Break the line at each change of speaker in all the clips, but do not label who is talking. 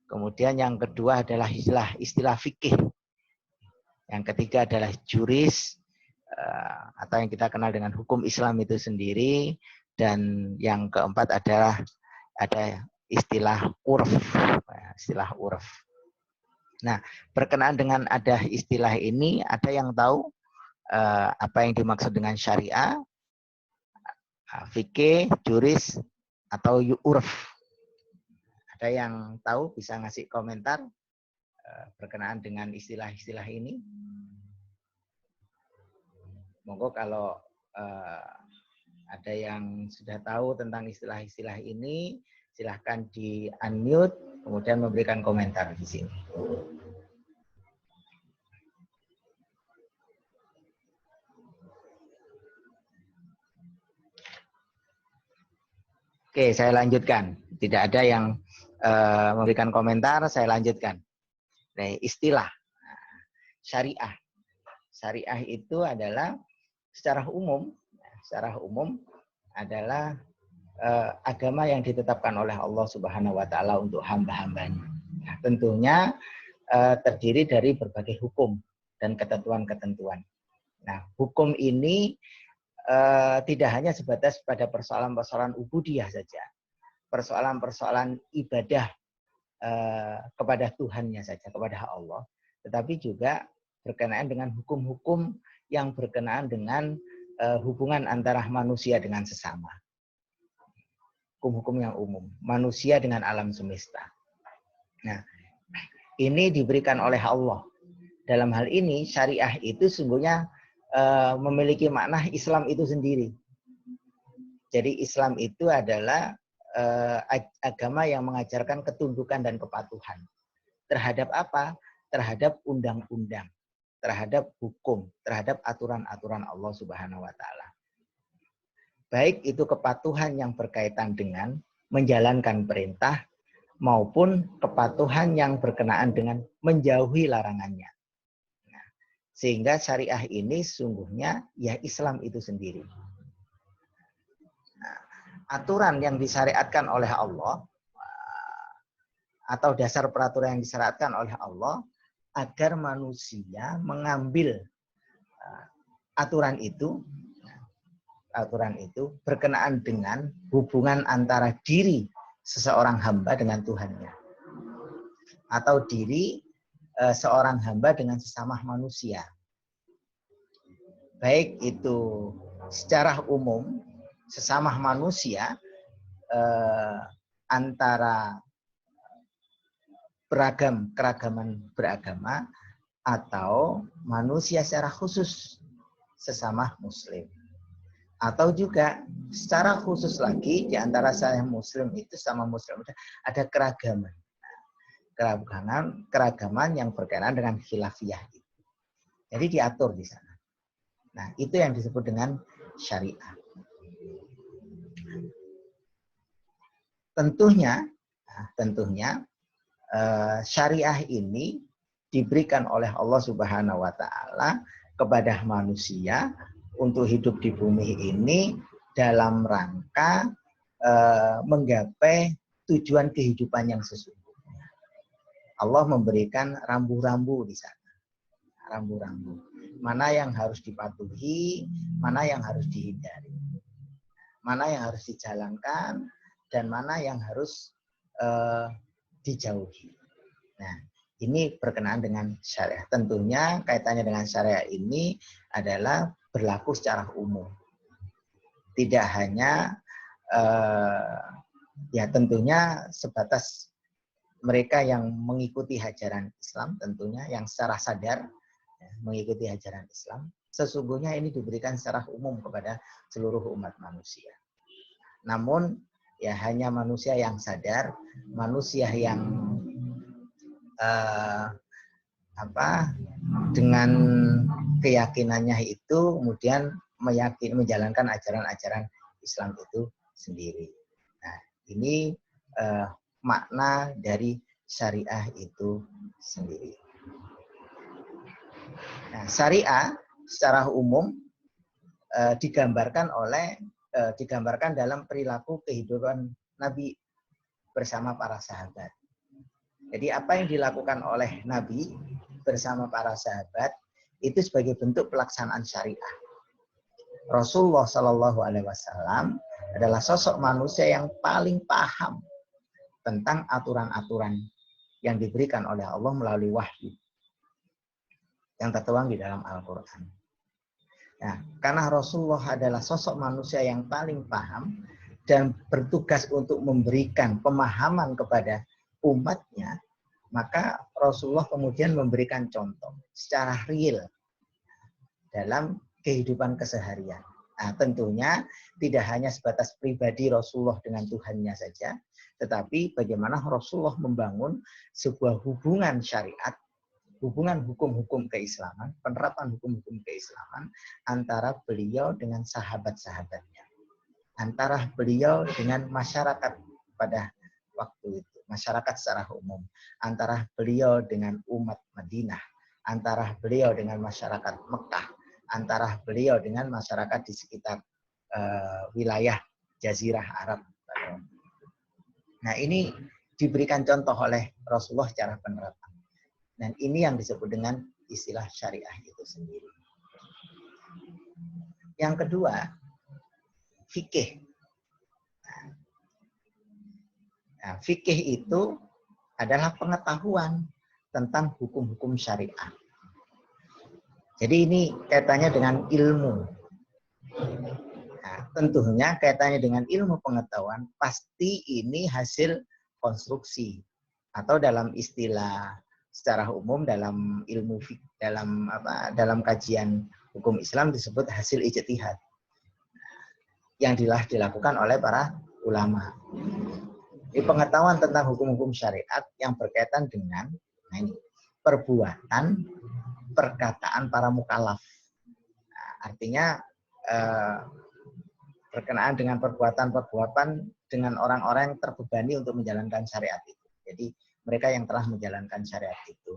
Kemudian yang kedua adalah istilah fikih. Yang ketiga adalah juris, atau yang kita kenal dengan hukum Islam itu sendiri. Dan yang keempat adalah ada istilah urf. Istilah urf. Nah, berkenaan dengan ada istilah ini, ada yang tahu apa yang dimaksud dengan syariah, fikih, juris, atau urf? Ada yang tahu bisa ngasih komentar berkenaan dengan istilah-istilah ini? Monggo kalau ada yang sudah tahu tentang istilah-istilah ini, silahkan di unmute, kemudian memberikan komentar di sini. Oke, saya lanjutkan. Tidak ada yang memberikan komentar, saya lanjutkan. Nah, istilah syariah. Syariah itu adalah secara umum adalah agama yang ditetapkan oleh Allah Subhanahu wa taala untuk hamba-hambanya. Nah, tentunya terdiri dari berbagai hukum dan ketentuan-ketentuan. Nah, hukum ini tidak hanya sebatas pada persoalan-persoalan ubudiyah saja, persoalan-persoalan ibadah kepada Tuhannya saja, kepada Allah, tetapi juga berkenaan dengan hukum-hukum yang berkenaan dengan hubungan antara manusia dengan sesama. Hukum-hukum yang umum, manusia dengan alam semesta. Nah, ini diberikan oleh Allah. Dalam hal ini, syariah itu sungguhnya memiliki makna Islam itu sendiri. Jadi Islam itu adalah agama yang mengajarkan ketundukan dan kepatuhan. Terhadap apa? Terhadap undang-undang, terhadap hukum, terhadap aturan-aturan Allah Subhanahu wa taala. Baik itu kepatuhan yang berkaitan dengan menjalankan perintah maupun kepatuhan yang berkenaan dengan menjauhi larangannya. Sehingga syariah ini sungguhnya ya Islam itu sendiri. Nah, aturan yang disyariatkan oleh Allah atau dasar peraturan yang disyariatkan oleh Allah agar manusia mengambil aturan itu berkenaan dengan hubungan antara diri seseorang hamba dengan Tuhannya atau diri seorang hamba dengan sesama manusia. Baik itu secara umum sesama manusia antara keragaman beragama atau manusia secara khusus sesama muslim. Atau juga secara khusus lagi di antara saya muslim itu sama muslim ada keragaman. Keragaman yang berkenaan dengan khilafiyah. Jadi diatur di sana. Nah, itu yang disebut dengan syariah. Tentunya syariah ini diberikan oleh Allah Subhanahu wa taala kepada manusia untuk hidup di bumi ini dalam rangka menggapai tujuan kehidupan yang sesungguhnya. Allah memberikan rambu-rambu di sana. Rambu-rambu. Mana yang harus dipatuhi, mana yang harus dihindari. Mana yang harus dijalankan, dan mana yang harus dijauhi. Nah, ini berkenaan dengan syariah. Tentunya kaitannya dengan syariah ini adalah berlaku secara umum. Tidak hanya ya tentunya sebatas mereka yang mengikuti ajaran Islam, tentunya yang secara sadar mengikuti ajaran Islam, sesungguhnya ini diberikan secara umum kepada seluruh umat manusia. Namun ya hanya manusia yang sadar, manusia yang dengan keyakinannya itu kemudian menjalankan ajaran-ajaran Islam itu sendiri. Nah, ini makna dari syariah itu sendiri. Nah, syariah secara umum digambarkan dalam perilaku kehidupan Nabi bersama para sahabat. Jadi apa yang dilakukan oleh Nabi bersama para sahabat itu sebagai bentuk pelaksanaan syariah. Rasulullah Shallallahu Alaihi Wasallam adalah sosok manusia yang paling paham tentang aturan-aturan yang diberikan oleh Allah melalui wahyu yang tertuang di dalam Al-Quran. Nah, karena Rasulullah adalah sosok manusia yang paling paham dan bertugas untuk memberikan pemahaman kepada umatnya, maka Rasulullah kemudian memberikan contoh secara real dalam kehidupan keseharian. Nah, tentunya tidak hanya sebatas pribadi Rasulullah dengan Tuhannya saja, tetapi bagaimana Rasulullah membangun sebuah hubungan syariat, hubungan hukum-hukum keislaman, penerapan hukum-hukum keislaman antara beliau dengan sahabat-sahabatnya, antara beliau dengan masyarakat pada waktu itu, masyarakat secara umum, antara beliau dengan umat Madinah, antara beliau dengan masyarakat Mekah, antara beliau dengan masyarakat di sekitar wilayah Jazirah Arab. Nah, ini diberikan contoh oleh Rasulullah secara penerapan. Dan ini yang disebut dengan istilah syariah itu sendiri. Yang kedua, fikih. Nah, fikih itu adalah pengetahuan tentang hukum-hukum syariah. Jadi ini kaitannya dengan ilmu. Nah, tentunya kaitannya dengan ilmu pengetahuan, pasti ini hasil konstruksi. Atau dalam istilah secara umum dalam ilmu dalam kajian hukum Islam disebut hasil ijtihad yang dilakukan oleh para ulama. Ini pengetahuan tentang hukum-hukum syariat yang berkaitan dengan perbuatan, perkataan para mukallaf. Nah, artinya berkenaan dengan perbuatan-perbuatan dengan orang-orang yang terbebani untuk menjalankan syariat itu. Jadi mereka yang telah menjalankan syariat itu,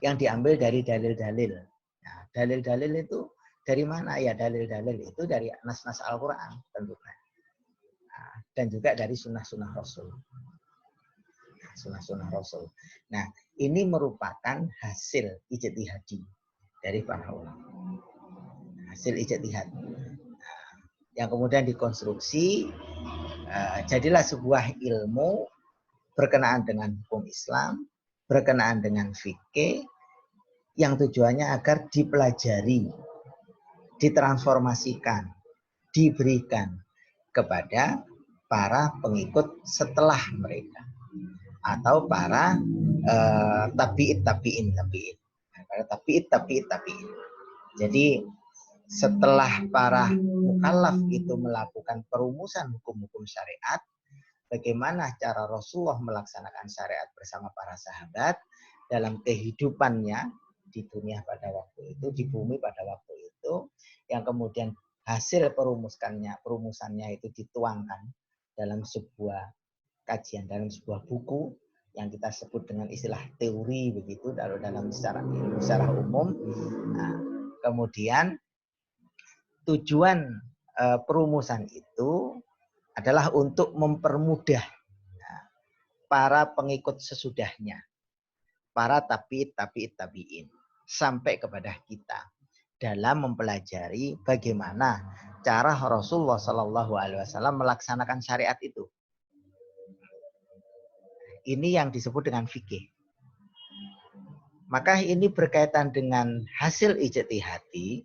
yang diambil dari dalil-dalil. Nah, dalil-dalil itu dari mana? Ya, dalil-dalil itu dari nas-nas Al-Quran tentunya. Nah, dan juga dari sunnah-sunnah Rasul. Sunnah-sunnah Rasul. Nah, ini merupakan hasil ijtihadi dari para ulama. Hasil ijtihad. Yang kemudian dikonstruksi, jadilah sebuah ilmu berkenaan dengan hukum Islam, berkenaan dengan fikih, yang tujuannya agar dipelajari, ditransformasikan, diberikan kepada para pengikut setelah mereka, atau para tabi'in. Para tabi'in. Jadi setelah para mukallaf itu melakukan perumusan hukum-hukum syariat, bagaimana cara Rasulullah melaksanakan syariat bersama para sahabat dalam kehidupannya di dunia pada waktu itu, di bumi pada waktu itu, yang kemudian hasil perumusannya itu dituangkan dalam sebuah kajian, dalam sebuah buku yang kita sebut dengan istilah teori begitu dalam secara umum. Nah, kemudian tujuan perumusan itu adalah untuk mempermudah para pengikut sesudahnya, para tabi'in, sampai kepada kita dalam mempelajari bagaimana cara Rasulullah Shallallahu Alaihi Wasallam melaksanakan syariat itu. Ini yang disebut dengan fikih. Maka ini berkaitan dengan hasil ijtihadi,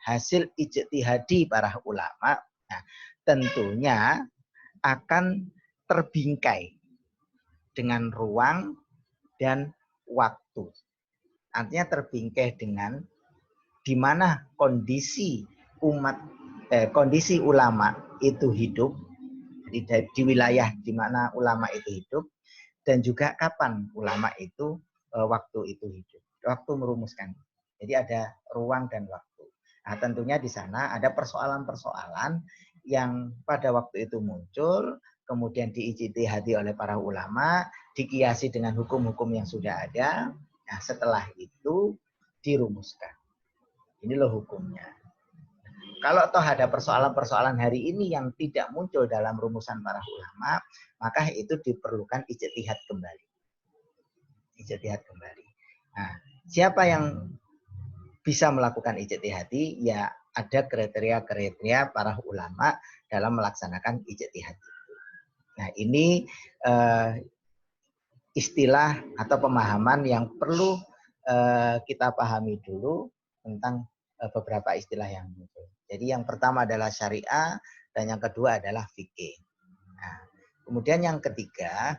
hasil ijtihadi para ulama. Nah, tentunya akan terbingkai dengan ruang dan waktu. Artinya terbingkai dengan di mana kondisi kondisi ulama itu hidup, di wilayah di mana ulama itu hidup, dan juga kapan ulama itu waktu itu hidup, waktu merumuskan. Jadi ada ruang dan waktu. Nah, tentunya di sana ada persoalan-persoalan yang pada waktu itu muncul, kemudian diijtihadi oleh para ulama, dikiasi dengan hukum-hukum yang sudah ada. Nah, setelah itu dirumuskan. Ini loh hukumnya. kalau toh ada persoalan-persoalan hari ini yang tidak muncul dalam rumusan para ulama, maka itu diperlukan ijtihad kembali. Ijtihad kembali. Nah, siapa yang bisa melakukan ijtihadi? Ya ada kriteria-kriteria para ulama dalam melaksanakan ijtihad itu. Nah, ini istilah atau pemahaman yang perlu kita pahami dulu tentang beberapa istilah yang muncul. Jadi yang pertama adalah syariah dan yang kedua adalah fikih. Nah, kemudian yang ketiga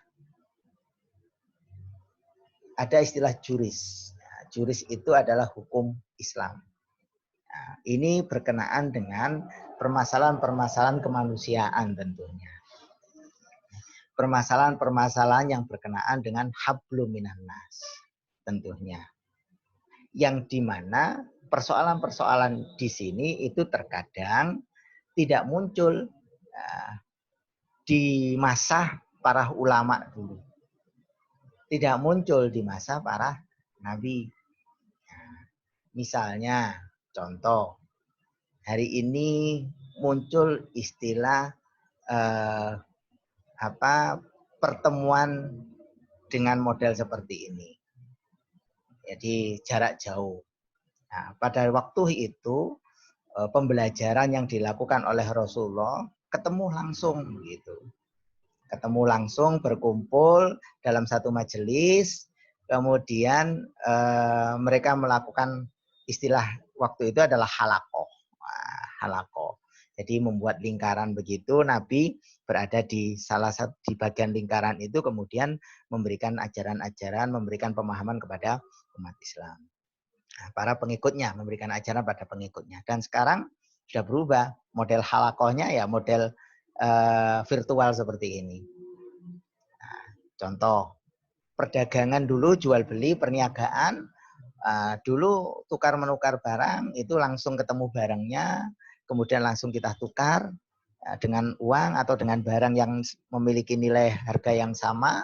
ada istilah juris. Nah, juris itu adalah hukum Islam. Nah, ini berkenaan dengan permasalahan-permasalahan kemanusiaan tentunya. Permasalahan-permasalahan yang berkenaan dengan hablum minan nas tentunya. Yang dimana persoalan-persoalan di sini itu terkadang tidak muncul di masa para ulama dulu. Tidak muncul di masa para nabi. Misalnya, contoh, hari ini muncul istilah pertemuan dengan model seperti ini. Jadi jarak jauh. Nah, pada waktu itu pembelajaran yang dilakukan oleh Rasulullah ketemu langsung gitu. Ketemu langsung, berkumpul dalam satu majelis, kemudian mereka melakukan istilah waktu itu adalah halaqah. Halaqah. Jadi membuat lingkaran begitu, Nabi berada di salah satu di bagian lingkaran itu, kemudian memberikan ajaran-ajaran, memberikan pemahaman kepada umat Islam. Nah, para pengikutnya, memberikan ajaran pada pengikutnya. Dan sekarang sudah berubah, model halaqahnya ya model virtual seperti ini. Nah, contoh, perdagangan dulu jual beli, perniagaan, dulu tukar menukar barang, itu langsung ketemu barangnya, kemudian langsung kita tukar dengan uang atau dengan barang yang memiliki nilai harga yang sama.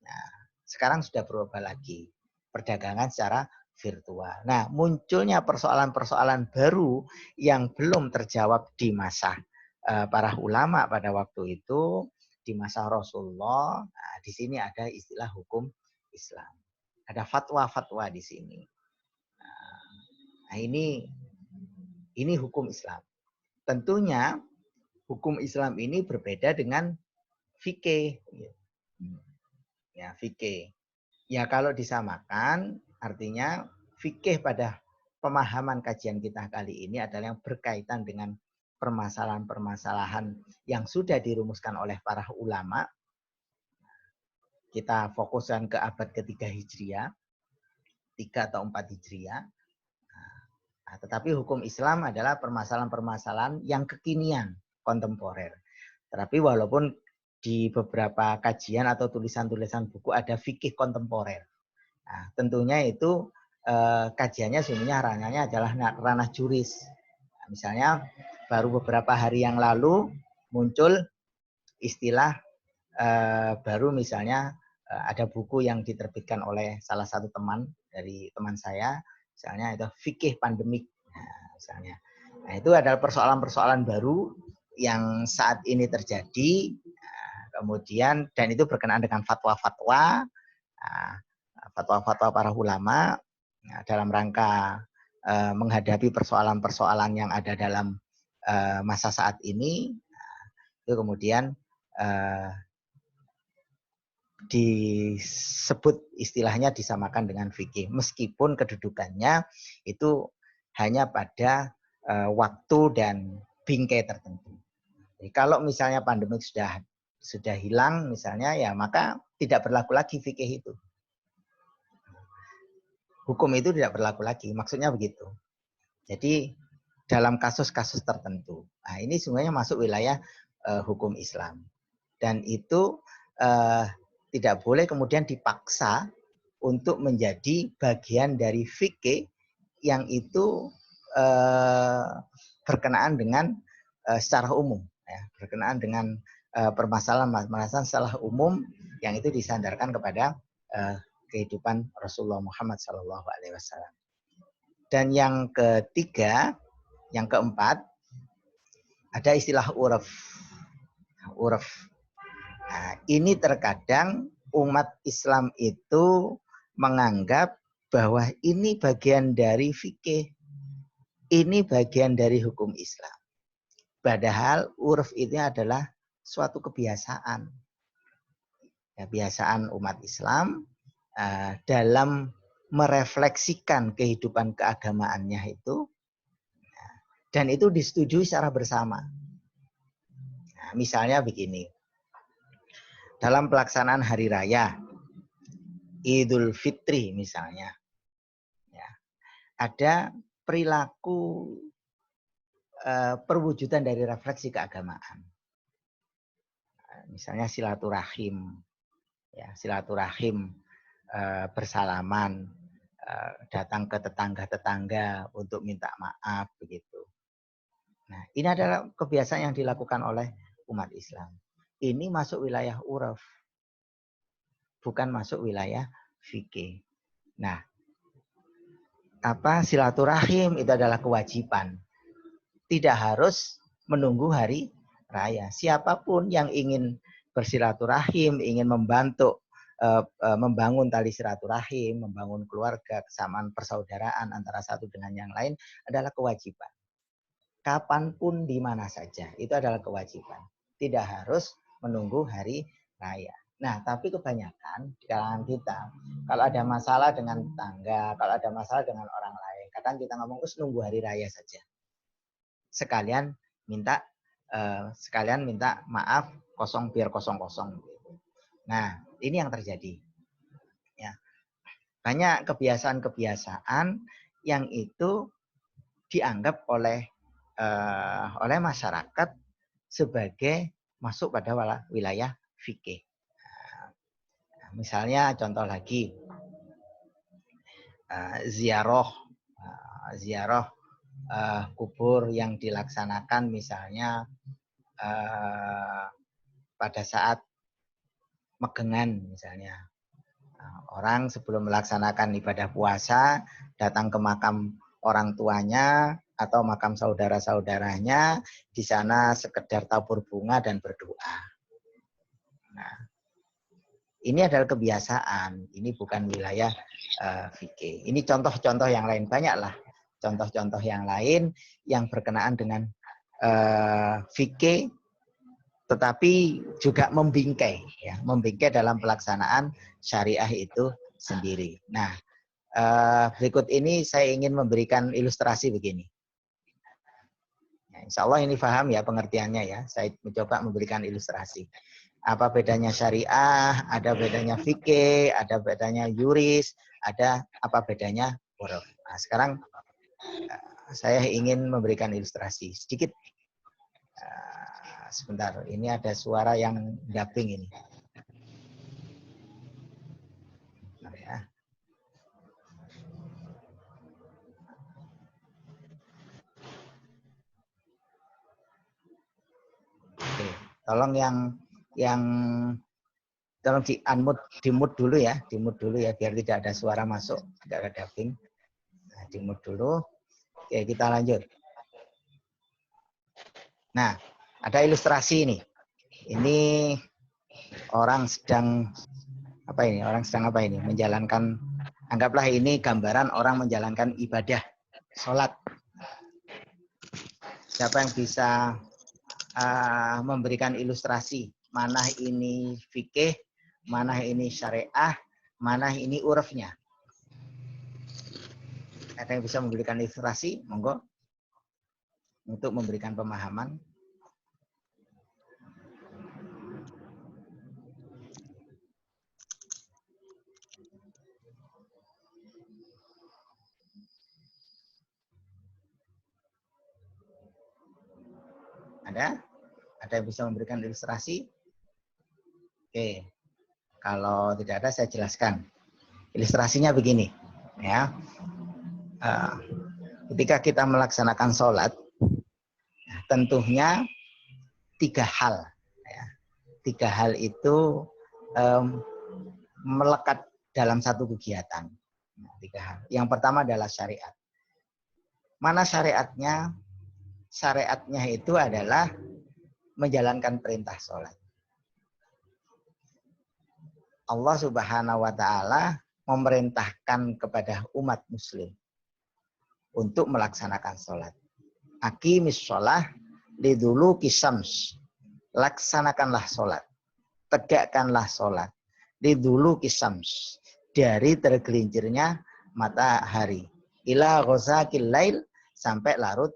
Nah, sekarang sudah berubah lagi, perdagangan secara virtual. Nah, munculnya persoalan-persoalan baru yang belum terjawab di masa para ulama pada waktu itu, di masa Rasulullah. Nah, di sini ada istilah hukum Islam. Ada fatwa-fatwa di sini. Nah, ini hukum Islam. Tentunya hukum Islam ini berbeda dengan fikih. Ya, fikih. Ya, kalau disamakan artinya fikih pada pemahaman kajian kita kali ini adalah yang berkaitan dengan permasalahan-permasalahan yang sudah dirumuskan oleh para ulama. Kita fokuskan ke abad ketiga Hijriah, 3 atau 4 Hijriah. Nah, tetapi hukum Islam adalah permasalahan-permasalahan yang kekinian, kontemporer. Tetapi walaupun di beberapa kajian atau tulisan-tulisan buku ada fikih kontemporer. Nah, tentunya itu kajiannya sebenarnya ranahnya adalah ranah juris. Nah, misalnya baru beberapa hari yang lalu muncul istilah baru, misalnya ada buku yang diterbitkan oleh salah satu teman dari teman saya, misalnya itu fikih pandemik. Nah, misalnya. Nah, itu adalah persoalan-persoalan baru yang saat ini terjadi. Nah, kemudian dan itu berkenaan dengan fatwa-fatwa. Nah, fatwa-fatwa para ulama dalam rangka menghadapi persoalan-persoalan yang ada dalam masa saat ini. Itu kemudian disebut istilahnya disamakan dengan fikih, meskipun kedudukannya itu hanya pada waktu dan bingkai tertentu. Jadi kalau misalnya pandemik sudah hilang misalnya, ya maka tidak berlaku lagi fikih itu. Hukum itu tidak berlaku lagi, maksudnya begitu. Jadi dalam kasus-kasus tertentu. Nah, ini semuanya masuk wilayah hukum Islam. Dan itu tidak boleh kemudian dipaksa untuk menjadi bagian dari fikih yang itu berkenaan dengan secara umum. Ya, berkenaan dengan permasalahan secara umum yang itu disandarkan kepada kehidupan Rasulullah Muhammad SAW. Dan yang ketiga, yang keempat, ada istilah uruf. Uruf. Nah, ini terkadang umat Islam itu menganggap bahwa ini bagian dari fikih, ini bagian dari hukum Islam. Padahal uruf itu adalah suatu kebiasaan. Kebiasaan umat Islam dalam merefleksikan kehidupan keagamaannya itu, dan itu disetujui secara bersama. Nah, misalnya begini, dalam pelaksanaan hari raya Idul Fitri misalnya, ya, ada perilaku perwujudan dari refleksi keagamaan. Misalnya silaturahim, ya, silaturahim, bersalaman, datang ke tetangga-tetangga untuk minta maaf begitu. Nah, ini adalah kebiasaan yang dilakukan oleh umat Islam. Ini masuk wilayah uruf, bukan masuk wilayah fikih. Nah, silaturahim itu adalah kewajiban. Tidak harus menunggu hari raya. Siapapun yang ingin bersilaturahim, ingin membantu membangun tali silaturahim, membangun keluarga, kesamaan persaudaraan antara satu dengan yang lain adalah kewajiban. Kapanpun di mana saja, itu adalah kewajiban. Tidak harus menunggu hari raya. Nah, tapi kebanyakan di kalangan kita, kalau ada masalah dengan tetangga, kalau ada masalah dengan orang lain, kadang kita ngomong, nunggu hari raya saja. Sekalian minta maaf kosong biar kosong. Nah, ini yang terjadi. Ya. Banyak kebiasaan-kebiasaan yang itu dianggap oleh masyarakat sebagai masuk pada wilayah fikih. Nah, misalnya contoh lagi, ziarah kubur yang dilaksanakan misalnya pada saat megengan misalnya. Orang sebelum melaksanakan ibadah puasa datang ke makam orang tuanya atau makam saudara-saudaranya, di sana sekedar tabur bunga dan berdoa. Nah, ini adalah kebiasaan, ini bukan wilayah fikih. Ini contoh-contoh yang lain, banyaklah contoh-contoh yang lain yang berkenaan dengan fikih, tetapi juga membingkai, ya, membingkai dalam pelaksanaan syariah itu sendiri. Nah, berikut ini saya ingin memberikan ilustrasi begini. Ya, insya Allah ini paham ya pengertiannya ya. Saya mencoba memberikan ilustrasi. Apa bedanya syariah, ada bedanya fikih, ada bedanya yuris, ada apa bedanya uruf. Nah, sekarang saya ingin memberikan ilustrasi sedikit. Sebentar, ini ada suara yang dubbing ini. Nah, ya. Oke, tolong yang tolong di mute dulu ya, biar tidak ada suara masuk, tidak ada dubbing. Nah, di mute dulu. Oke, kita lanjut. Nah, ada ilustrasi ini. Ini orang sedang apa ini? Menjalankan, anggaplah ini gambaran orang menjalankan ibadah sholat. Siapa yang bisa memberikan ilustrasi? Mana ini fikih, mana ini syariah, mana ini urufnya? Ada yang bisa memberikan ilustrasi? Monggo. Untuk memberikan pemahaman. Ada? Ada yang bisa memberikan ilustrasi? Oke. Kalau tidak ada, saya jelaskan. Ilustrasinya begini. Ya. Ketika kita melaksanakan sholat, tentunya 3 hal. Ya. 3 hal itu melekat dalam satu kegiatan. 3 hal. Yang pertama adalah syariat. Mana syariatnya? syariatnya itu adalah menjalankan perintah sholat. Allah Subhanahu wa Ta'ala memerintahkan kepada umat Muslim untuk melaksanakan sholat. Aqimis sholah liduluki syams. Laksanakanlah sholat. Tegakkanlah sholat. Liduluki syams. Dari tergelincirnya matahari. Ila ghazaqil lail. Sampai larut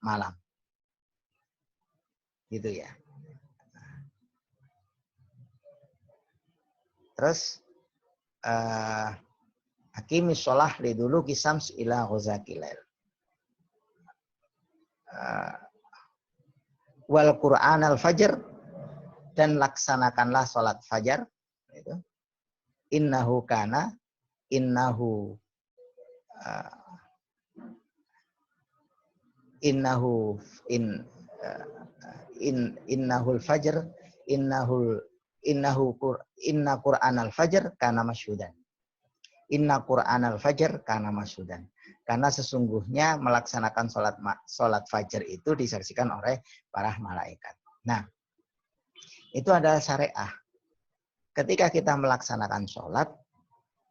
malam. Gitu ya. Terus aqimis sholah liduluki syams ila ghazaqil lail. Wal Qur'an al-fajr, dan laksanakanlah sholat fajar. Itu. Innahu innahul fajr inna Qur'an al-fajr kana masyhudan. Inna Qur'an al-fajr kana masyhudan. Karena sesungguhnya melaksanakan sholat fajar itu disaksikan oleh para malaikat. Nah, itu adalah syariah. Ketika kita melaksanakan sholat,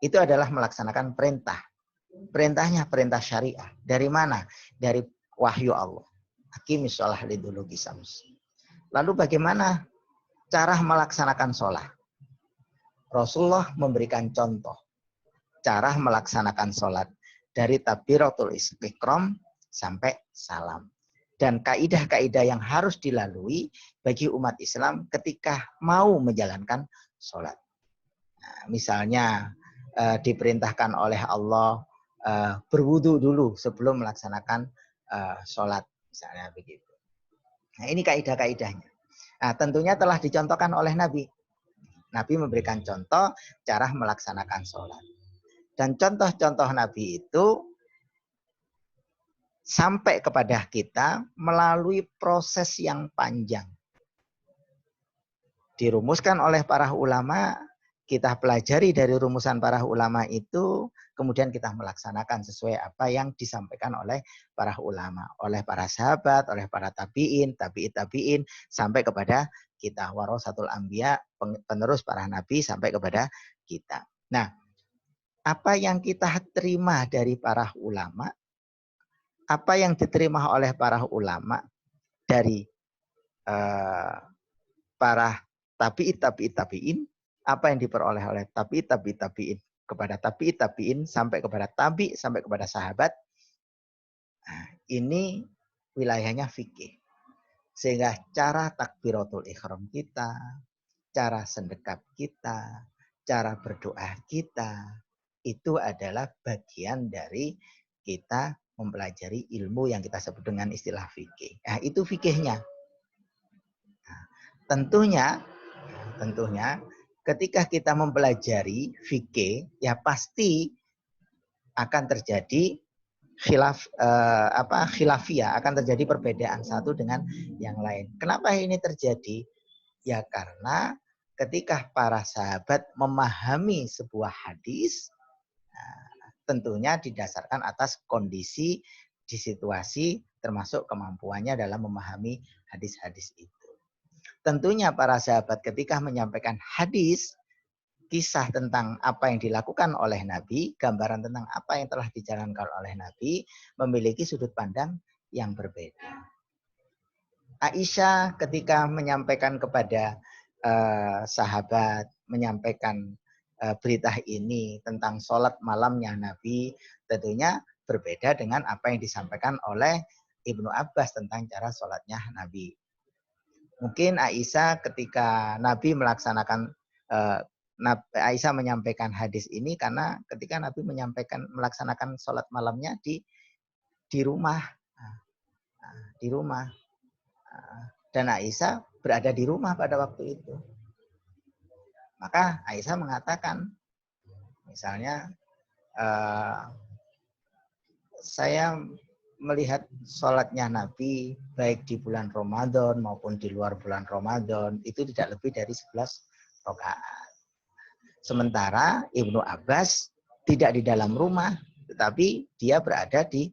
itu adalah melaksanakan perintah. Perintahnya perintah syariah. Dari mana? Dari wahyu Allah. Aqimis sholah liduluki syams. Lalu bagaimana cara melaksanakan sholat? Rasulullah memberikan contoh cara melaksanakan sholat. Dari takbiratul ihram sampai salam. Dan kaidah-kaidah yang harus dilalui bagi umat Islam ketika mau menjalankan sholat. Nah, misalnya diperintahkan oleh Allah berwudu dulu sebelum melaksanakan sholat. Misalnya begitu. Nah, ini kaidah-kaidahnya. Nah, tentunya telah dicontohkan oleh Nabi. Nabi memberikan contoh cara melaksanakan sholat. Dan contoh-contoh Nabi itu sampai kepada kita melalui proses yang panjang. Dirumuskan oleh para ulama, kita pelajari dari rumusan para ulama itu, kemudian kita melaksanakan sesuai apa yang disampaikan oleh para ulama, oleh para sahabat, oleh para tabi'in, tabi'in, sampai kepada kita. Warasatul anbiya, penerus para nabi sampai kepada kita. Nah, apa yang kita terima dari para ulama, apa yang diterima oleh para ulama dari para tabi'in, apa yang diperoleh oleh tabi'in kepada tabi'in sampai kepada sampai kepada sahabat. Nah, ini wilayahnya fikih. Sehingga cara takbiratul ihram kita, cara sedekap kita, cara berdoa kita, itu adalah bagian dari kita mempelajari ilmu yang kita sebut dengan istilah fikih. Nah, itu fikihnya. Nah, tentunya ketika kita mempelajari fikih, ya pasti akan terjadi khilafiyah, akan terjadi perbedaan satu dengan yang lain. Kenapa ini terjadi? Ya karena ketika para sahabat memahami sebuah hadis, tentunya didasarkan atas kondisi di situasi termasuk kemampuannya dalam memahami hadis-hadis itu. Tentunya para sahabat ketika menyampaikan hadis, kisah tentang apa yang dilakukan oleh Nabi, gambaran tentang apa yang telah dijalankan oleh Nabi, memiliki sudut pandang yang berbeda. Aisyah ketika menyampaikan kepada sahabat, menyampaikan berita ini tentang sholat malamnya Nabi, tentunya berbeda dengan apa yang disampaikan oleh Ibnu Abbas tentang cara sholatnya Nabi. Mungkin Aisyah ketika Nabi melaksanakan, Aisyah menyampaikan hadis ini karena ketika Nabi melaksanakan sholat malamnya di rumah. Di rumah. Dan Aisyah berada di rumah pada waktu itu. Maka Aisyah mengatakan, misalnya, saya melihat sholatnya Nabi baik di bulan Ramadan maupun di luar bulan Ramadan itu tidak lebih dari 11 rakaat. Sementara Ibnu Abbas tidak di dalam rumah, tetapi dia berada di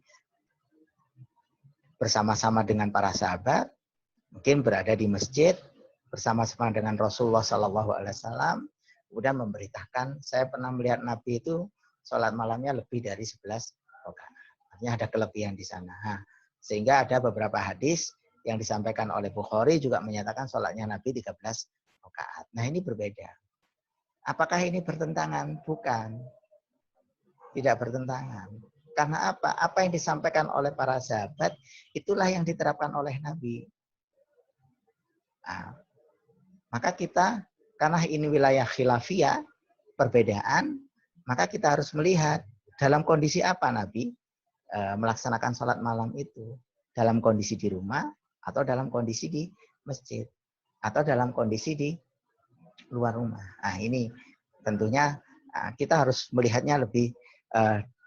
bersama-sama dengan para sahabat, mungkin berada di masjid bersama-sama dengan Rasulullah SAW, kemudian memberitakan, saya pernah melihat Nabi itu sholat malamnya lebih dari 11 rakaat. Artinya ada kelebihan di sana. Nah, sehingga ada beberapa hadis yang disampaikan oleh Bukhari juga menyatakan sholatnya Nabi 13 rakaat. Nah, ini berbeda. Apakah ini bertentangan? Bukan. Tidak bertentangan. Karena apa? Apa yang disampaikan oleh para sahabat, itulah yang diterapkan oleh Nabi. Nah, maka kita, karena ini wilayah khilafiyah, perbedaan, maka kita harus melihat dalam kondisi apa Nabi melaksanakan sholat malam itu. Dalam kondisi di rumah, atau dalam kondisi di masjid, atau dalam kondisi di luar rumah. Nah, ini tentunya kita harus melihatnya lebih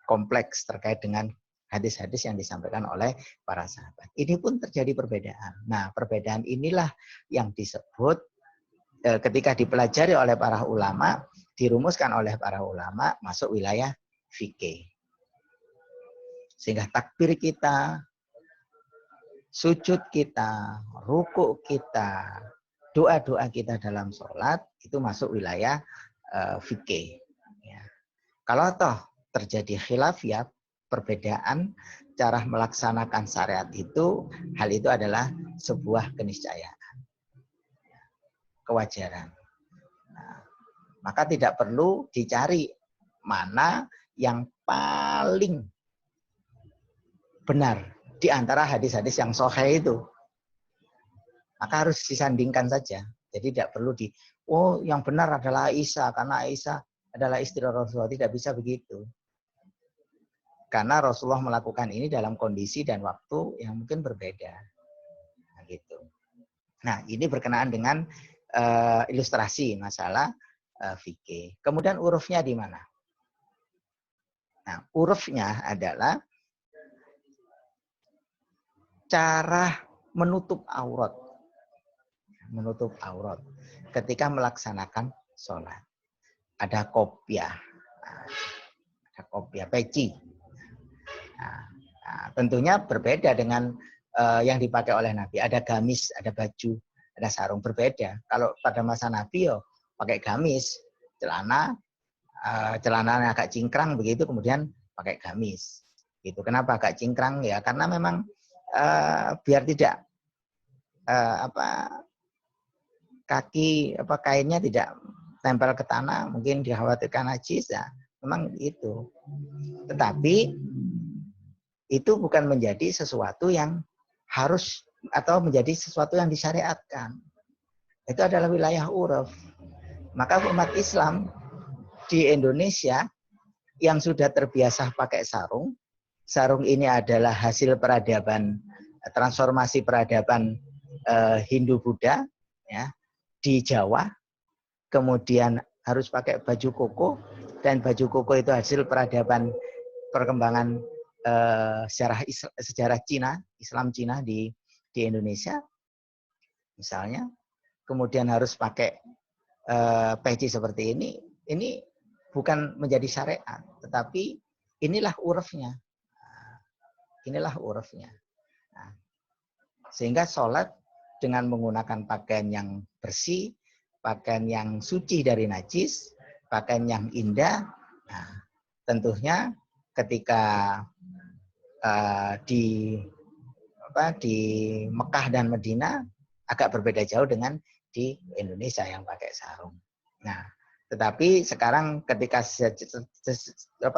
kompleks terkait dengan hadis-hadis yang disampaikan oleh para sahabat. Ini pun terjadi perbedaan. Nah, perbedaan inilah yang disebut ketika dipelajari oleh para ulama, dirumuskan oleh para ulama, masuk wilayah fikih. Sehingga takbir kita, sujud kita, ruku kita, doa-doa kita dalam sholat, itu masuk wilayah fikih. Ya. Kalau toh terjadi khilafiyah, perbedaan cara melaksanakan syariat itu, hal itu adalah sebuah keniscayaan, kewajaran. Nah, maka tidak perlu dicari mana yang paling benar di antara hadis-hadis yang sahih itu. Maka harus disandingkan saja. Jadi tidak perlu yang benar adalah Aisyah, karena Aisyah adalah istri Rasulullah. Tidak bisa begitu. Karena Rasulullah melakukan ini dalam kondisi dan waktu yang mungkin berbeda. Nah, gitu. Nah, ini berkenaan dengan ilustrasi masalah fikih. Kemudian urufnya di mana? Nah, urufnya adalah cara menutup aurat. Menutup aurat ketika melaksanakan sholat. Ada kopiah. Ada kopiah, peci. Nah, tentunya berbeda dengan yang dipakai oleh Nabi. Ada gamis, ada baju, ada sarung, berbeda. Kalau pada masa Nabi pakai gamis, celananya agak cingkrang begitu, kemudian pakai gamis. Gitu. Kenapa agak cingkrang? Ya karena memang biar tidak kainnya tidak tempel ke tanah, mungkin dikhawatirkan najis, ya memang itu. Tetapi itu bukan menjadi sesuatu yang harus atau menjadi sesuatu yang disyariatkan. Itu adalah wilayah uruf. Maka umat Islam di Indonesia yang sudah terbiasa pakai sarung, sarung ini adalah hasil peradaban, transformasi peradaban Hindu-Buddha ya, di Jawa, kemudian harus pakai baju koko, dan baju koko itu hasil peradaban perkembangan sejarah Cina, Islam Cina di Indonesia, misalnya, kemudian harus pakai peci seperti ini bukan menjadi syariat, tetapi inilah urufnya, inilah urufnya. Nah, sehingga sholat dengan menggunakan pakaian yang bersih, pakaian yang suci dari najis, pakaian yang indah, nah, tentunya ketika di Mekah dan Medina agak berbeda jauh dengan di Indonesia yang pakai sarung. Nah, tetapi sekarang ketika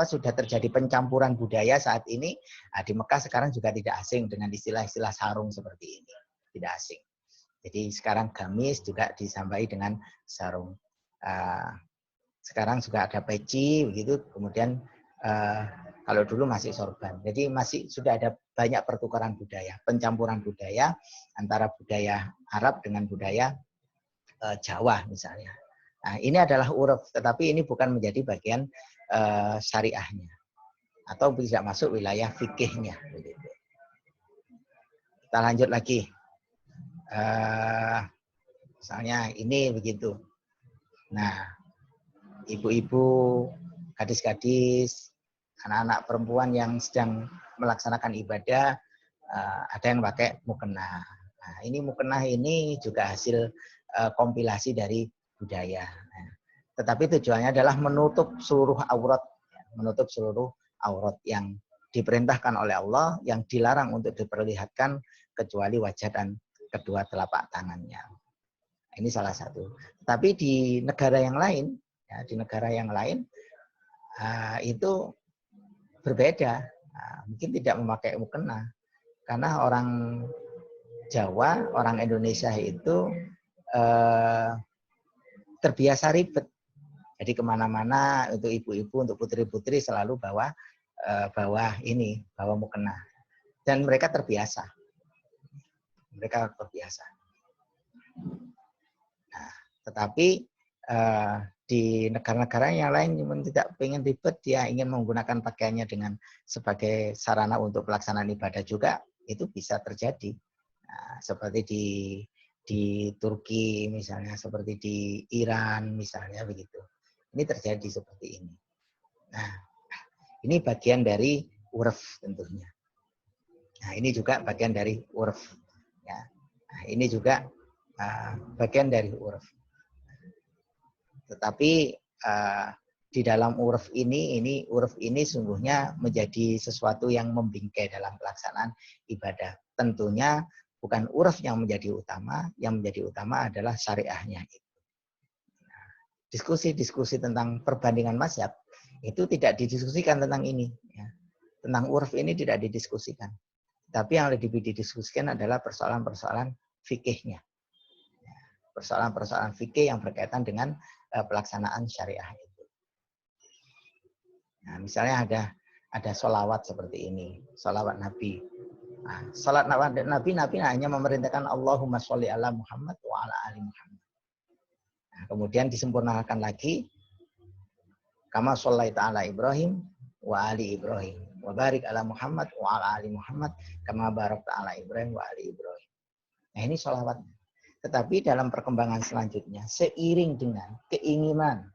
sudah terjadi pencampuran budaya saat ini, di Mekah sekarang juga tidak asing dengan istilah-istilah sarung seperti ini, tidak asing. Jadi sekarang gamis juga disambai dengan sarung. Sekarang juga ada peci begitu, kemudian kalau dulu masih sorban. Jadi masih sudah ada banyak pertukaran budaya, pencampuran budaya antara budaya Arab dengan budaya Jawa misalnya. Nah, ini adalah uruf, tetapi ini bukan menjadi bagian syariahnya atau tidak masuk wilayah fikihnya. Kita lanjut lagi. Misalnya ini begitu. Nah, ibu-ibu, gadis-gadis, anak-anak perempuan yang sedang melaksanakan ibadah ada yang pakai mukena. Nah, ini mukena ini juga hasil kompilasi dari budaya. Nah, tetapi tujuannya adalah menutup seluruh aurat, menutup seluruh aurat yang diperintahkan oleh Allah, yang dilarang untuk diperlihatkan kecuali wajah dan kedua telapak tangannya. Ini salah satu. Tapi di negara yang lain, ya, di negara yang lain itu berbeda. Mungkin tidak memakai mukena, karena orang Jawa, orang Indonesia itu terbiasa ribet. Jadi kemana-mana untuk ibu-ibu, untuk putri-putri selalu bawa mukena. Dan mereka terbiasa. Nah, tetapi di negara-negara yang lain yang tidak ingin ribet, dia ingin menggunakan pakaiannya dengan sebagai sarana untuk pelaksanaan ibadah juga, itu bisa terjadi. Nah, seperti di Turki misalnya, seperti di Iran misalnya begitu. Ini terjadi seperti ini. Nah, ini bagian dari urf tentunya. Nah, ini juga bagian dari urf. Ya. Nah, ini juga bagian dari urf. Tetapi di dalam urf ini sungguhnya menjadi sesuatu yang membingkai dalam pelaksanaan ibadah. Tentunya bukan urf yang menjadi utama adalah syariahnya. Diskusi-diskusi tentang perbandingan mazhab itu tidak didiskusikan tentang ini. Ya. Tentang urf ini tidak didiskusikan. Tapi yang lebih didiskusikan adalah persoalan-persoalan fikihnya. Ya. Persoalan-persoalan fikih yang berkaitan dengan pelaksanaan syariah itu. Nah, misalnya ada sholawat seperti ini, sholawat Nabi. Nah, salat Nabi hanya memerintahkan Allahumma sholli ala Muhammad wa ala ali Muhammad. Nah, kemudian disempurnakan lagi, kama shollaita ala Ibrahim wa ali Ibrahim wa barik ala Muhammad wa ala ali Muhammad kama barakta ala Ibrahim wa ali Ibrahim. Nah, ini sholawat. Tetapi dalam perkembangan selanjutnya, seiring dengan keinginan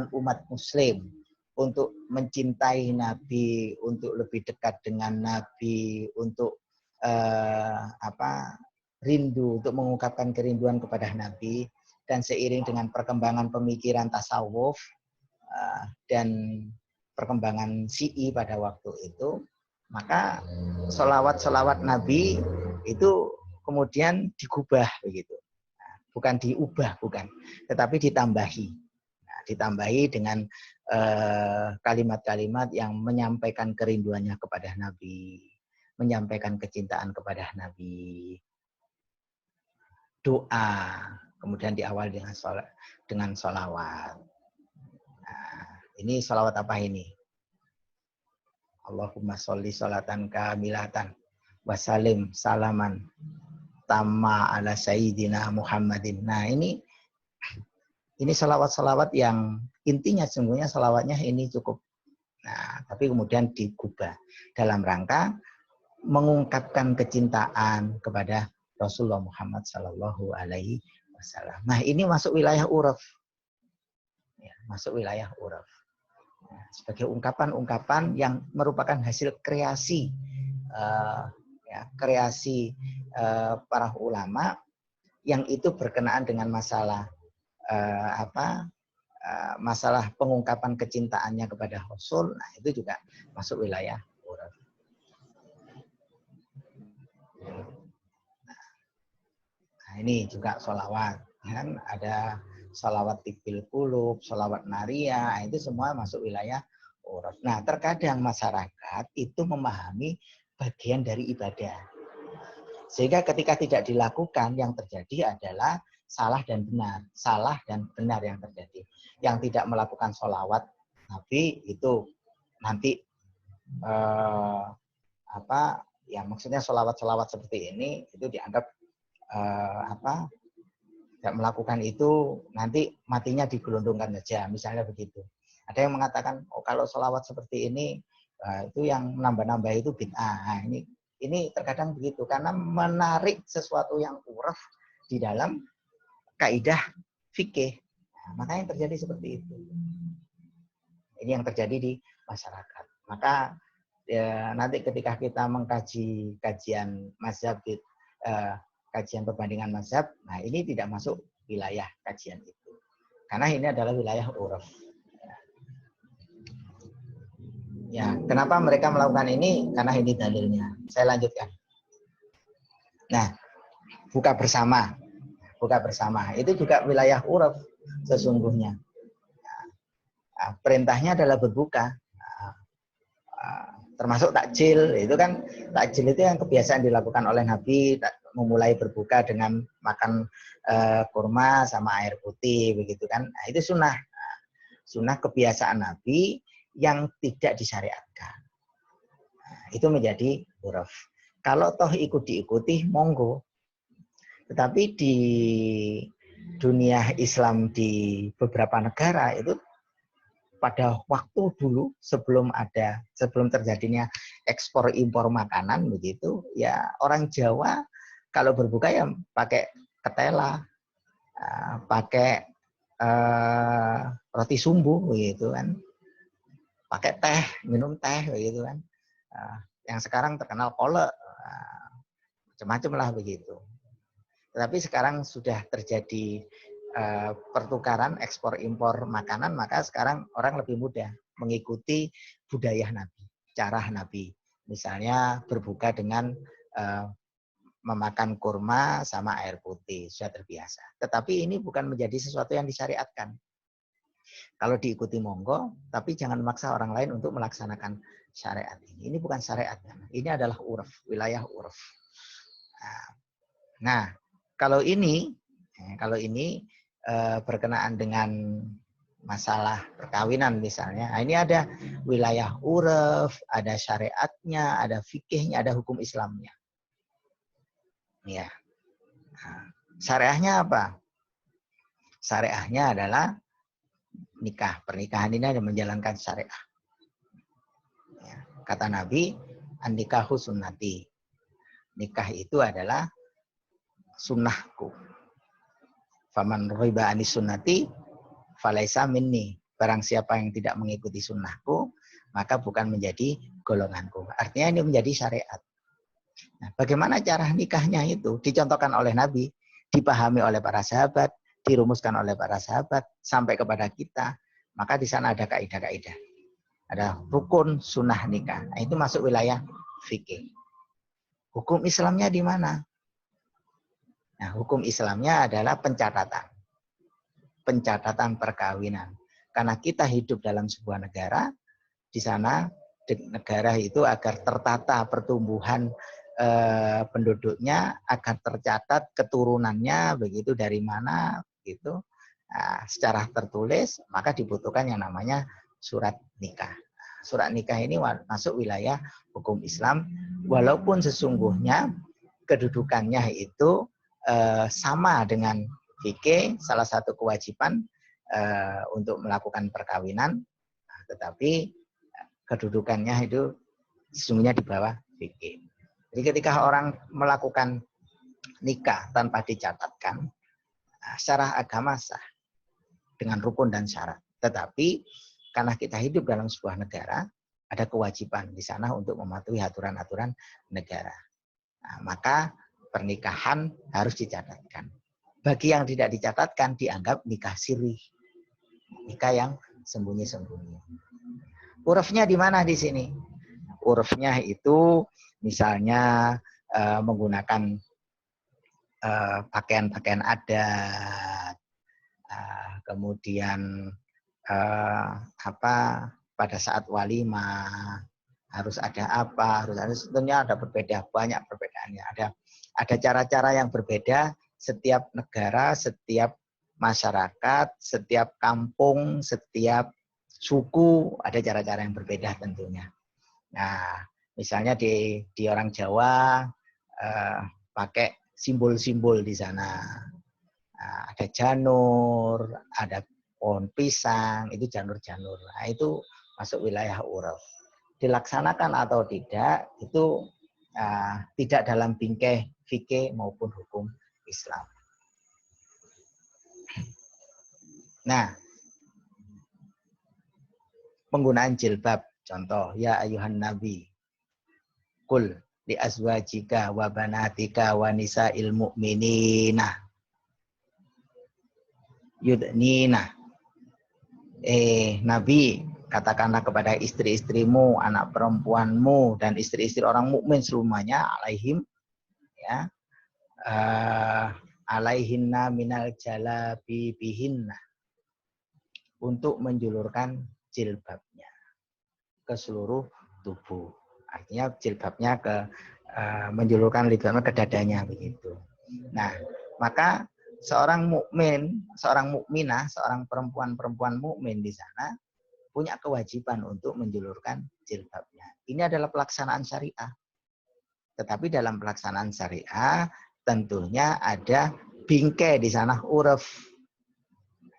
umat Muslim untuk mencintai Nabi, untuk lebih dekat dengan Nabi, untuk rindu, untuk mengungkapkan kerinduan kepada Nabi, dan seiring dengan perkembangan pemikiran tasawuf dan perkembangan Syi'i pada waktu itu, maka sholawat Nabi itu kemudian digubah begitu, bukan diubah, tetapi ditambahi. Nah, ditambahi dengan kalimat-kalimat yang menyampaikan kerinduannya kepada Nabi, menyampaikan kecintaan kepada Nabi, doa, kemudian diawali dengan sholawat. Nah, ini sholawat apa ini? Allahumma sholli sholatan kamilatan wasalim salaman tamma ala sayyidina Muhammadin. Nah, ini salawat-salawat yang intinya sungguhnya salawatnya ini cukup. Nah, tapi kemudian digubah dalam rangka mengungkapkan kecintaan kepada Rasulullah Muhammad Sallallahu Alaihi Wasallam. Nah, ini masuk wilayah uruf. Ya, masuk wilayah uruf. Nah, sebagai ungkapan-ungkapan yang merupakan hasil kreasi para ulama yang itu berkenaan dengan masalah masalah pengungkapan kecintaannya kepada Rasul. Nah, itu juga masuk wilayah uruf. Nah, ini juga sholawat, kan ada sholawat tibil qulub, sholawat naria, itu semua masuk wilayah uruf. Nah, terkadang masyarakat itu memahami bagian dari ibadah. Sehingga ketika tidak dilakukan, yang terjadi adalah salah dan benar yang terjadi. Yang tidak melakukan sholawat Nabi itu nanti maksudnya sholawat seperti ini itu dianggap tidak melakukan itu nanti matinya digelundungkan saja, misalnya begitu. Ada yang mengatakan, kalau sholawat seperti ini itu yang nambah-nambah itu bid'ah. Nah, ini terkadang begitu karena menarik sesuatu yang uruf di dalam kaidah fikih. Nah, maka yang terjadi seperti itu. Ini yang terjadi di masyarakat. Maka ya, nanti ketika kita mengkaji kajian mazhab, kajian perbandingan mazhab, nah ini tidak masuk wilayah kajian itu. Karena ini adalah wilayah uruf. Ya, kenapa mereka melakukan ini? Karena ini dalilnya. Saya lanjutkan. Nah, buka bersama. Buka bersama. Itu juga wilayah uruf sesungguhnya. Nah, perintahnya adalah berbuka. Termasuk takjil. Itu kan takjil itu yang kebiasaan dilakukan oleh Nabi, memulai berbuka dengan makan kurma sama air putih begitu kan. Nah, itu sunnah. Sunnah kebiasaan Nabi yang tidak disyariatkan. Nah, itu menjadi uruf. Kalau toh ikut diikuti, monggo. Tetapi di dunia Islam di beberapa negara itu pada waktu dulu sebelum terjadinya ekspor impor makanan begitu, ya orang Jawa kalau berbuka ya pakai ketela, pakai roti sumbu begitu kan. Pakai teh, minum teh begitu kan. Yang sekarang terkenal kolak, macam-macam lah begitu. Tetapi sekarang sudah terjadi pertukaran ekspor impor makanan, maka sekarang orang lebih mudah mengikuti budaya Nabi, cara Nabi. Misalnya berbuka dengan memakan kurma sama air putih, sudah terbiasa. Tetapi ini bukan menjadi sesuatu yang disyariatkan. Kalau diikuti monggo, tapi jangan memaksa orang lain untuk melaksanakan syariat ini. Ini bukan syariat, ini adalah uruf, wilayah uruf. Nah, kalau ini berkenaan dengan masalah perkawinan misalnya, nah ini ada wilayah uruf, ada syariatnya, ada fikihnya, ada hukum Islamnya. Ya, syariahnya apa? Syariahnya adalah nikah. Pernikahan ini ada menjalankan syariah. Ya, kata Nabi, an-nikahu sunnati. Nikah itu adalah sunnahku. Faman riba anis sunnati falaisa minni. Barang siapa yang tidak mengikuti sunnahku, maka bukan menjadi golonganku. Artinya ini menjadi syariat. Nah, bagaimana cara nikahnya itu? Dicontohkan oleh Nabi, dipahami oleh para sahabat, dirumuskan oleh para sahabat, sampai kepada kita. Maka di sana ada kaidah-kaidah. Ada rukun sunnah nikah. Nah, itu masuk wilayah fikih. Hukum Islamnya di mana? Nah, hukum Islamnya adalah pencatatan. Pencatatan perkawinan. Karena kita hidup dalam sebuah negara, di sana negara itu agar tertata pertumbuhan penduduknya, agar tercatat keturunannya begitu dari mana gitu. Nah, secara tertulis maka dibutuhkan yang namanya surat nikah. Surat nikah ini masuk wilayah hukum Islam, walaupun sesungguhnya kedudukannya itu sama dengan fikih, salah satu kewajiban untuk melakukan perkawinan, tetapi kedudukannya itu sesungguhnya di bawah fikih. Jadi ketika orang melakukan nikah tanpa dicatatkan, secara agama sah dengan rukun dan syarat. Tetapi karena kita hidup dalam sebuah negara, ada kewajiban di sana untuk mematuhi aturan-aturan negara. Nah, maka pernikahan harus dicatatkan. Bagi yang tidak dicatatkan dianggap nikah sirri, nikah yang sembunyi-sembunyi. Urufnya di mana di sini? Urufnya itu misalnya menggunakan pakaian-pakaian adat, kemudian pada saat walimah harus ada apa, tentunya ada banyak perbedaannya. Ada cara-cara yang berbeda setiap negara, setiap masyarakat, setiap kampung, setiap suku, ada cara-cara yang berbeda tentunya. Nah, misalnya di orang Jawa pakai simbol-simbol di sana. Nah, ada janur, ada pohon pisang, itu janur-janur. Nah, itu masuk wilayah uruf. Dilaksanakan atau tidak, itu tidak dalam bingkai fikih maupun hukum Islam. Nah, penggunaan jilbab, contoh, ya ayuhan nabi, Kul li azwajika wa banatika wa nisa'il mu'minina yudnina. Nabi, katakanlah kepada istri-istrimu, anak perempuanmu, dan istri-istri orang mukmin semuanya, alaihim, ya, alaihinna minal jalabi bihinna, untuk menjulurkan jilbabnya ke seluruh tubuh. Artinya jilbabnya menjulurkan jilbabnya ke dadanya begitu. Nah, maka seorang mukmin, seorang mukminah, seorang perempuan mukmin di sana punya kewajiban untuk menjulurkan jilbabnya. Ini adalah pelaksanaan syariah. Tetapi dalam pelaksanaan syariah tentunya ada bingkai di sana, uruf.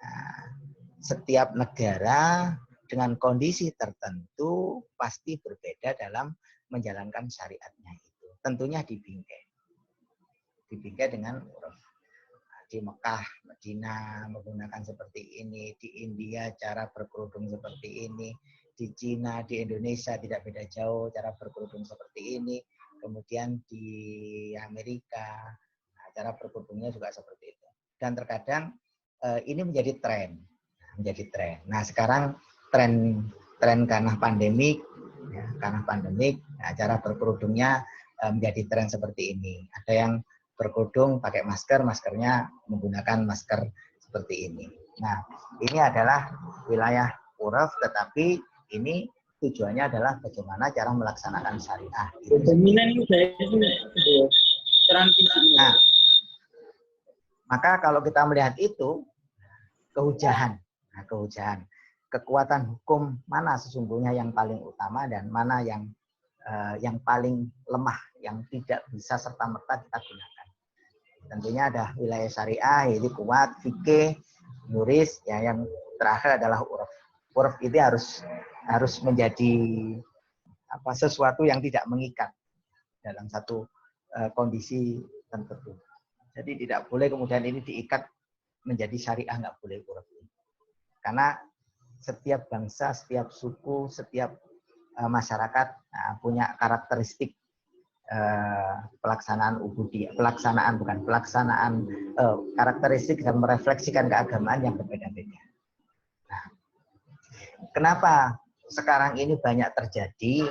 Nah, setiap negara dengan kondisi tertentu pasti berbeda dalam menjalankan syariatnya itu. Tentunya dibingkai. Dibingkai dengan uruf. Di Mekah, Madinah menggunakan seperti ini, di India cara berkerudung seperti ini, di Cina, di Indonesia tidak beda jauh cara berkerudung seperti ini, kemudian di Amerika cara berkerudungnya juga seperti itu. Dan terkadang ini menjadi tren. Nah, sekarang tren karena pandemik, ya, cara berkerudungnya menjadi tren seperti ini. Ada yang berkerudung pakai masker, maskernya menggunakan masker seperti ini. Nah, ini adalah wilayah uruf, tetapi ini tujuannya adalah bagaimana cara melaksanakan syariah. Nah, maka kalau kita melihat itu, kehujahan, kekuatan hukum mana sesungguhnya yang paling utama dan mana yang paling lemah, yang tidak bisa serta-merta kita gunakan. Tentunya ada wilayah syariah, yaitu kuat, fikih, yuris, ya, yang terakhir adalah uruf. Uruf itu harus menjadi sesuatu yang tidak mengikat dalam satu kondisi tertentu. Jadi tidak boleh kemudian ini diikat menjadi syariah, nggak boleh uruf ini. Karena setiap bangsa, setiap suku, setiap masyarakat punya karakteristik pelaksanaan karakteristik dan merefleksikan keagamaan yang berbeda-beda. Nah, kenapa sekarang ini banyak terjadi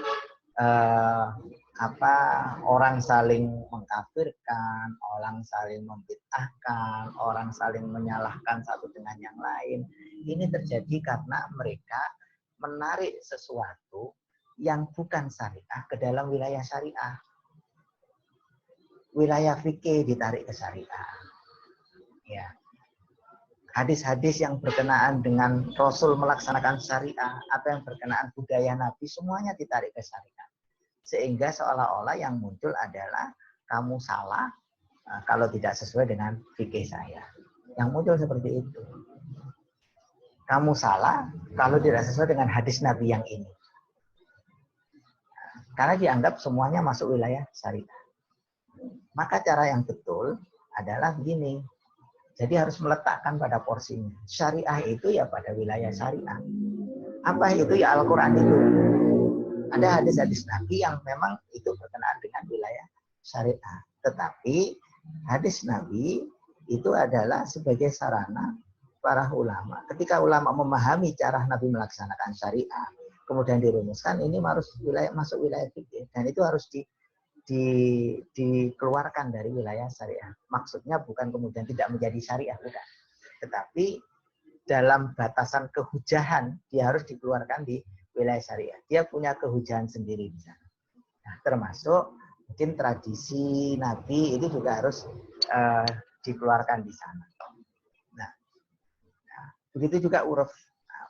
orang saling mengkafirkan, orang saling membid'ahkan, orang saling menyalahkan satu dengan yang lain? Ini terjadi karena mereka menarik sesuatu yang bukan syariah ke dalam wilayah syariah. Wilayah fikih ditarik ke syariah. Ya. Hadis-hadis yang berkenaan dengan Rasul melaksanakan syariah atau yang berkenaan budaya Nabi semuanya ditarik ke syariah. Sehingga seolah-olah yang muncul adalah kamu salah kalau tidak sesuai dengan fikih saya. Yang muncul seperti itu. Kamu salah kalau tidak sesuai dengan hadis Nabi yang ini. Karena dianggap semuanya masuk wilayah syariah. Maka cara yang betul adalah begini. Jadi harus meletakkan pada porsinya. Syariah itu ya pada wilayah syariah. Apa itu? Ya Al-Quran itu. Ada hadis-hadis Nabi yang memang itu berkenaan dengan wilayah syariah. Tetapi hadis Nabi itu adalah sebagai sarana para ulama. Ketika ulama memahami cara Nabi melaksanakan syariah, kemudian dirumuskan, ini harus masuk wilayah fikih. Dan itu harus dikeluarkan dari wilayah syariah. Maksudnya bukan kemudian tidak menjadi syariah, bukan. Tetapi dalam batasan kehujahan, dia harus dikeluarkan di wilayah syariah. Dia punya kehujahan sendiri di sana. Nah, termasuk mungkin tradisi Nabi itu juga harus dikeluarkan di sana. Nah, begitu juga uruf.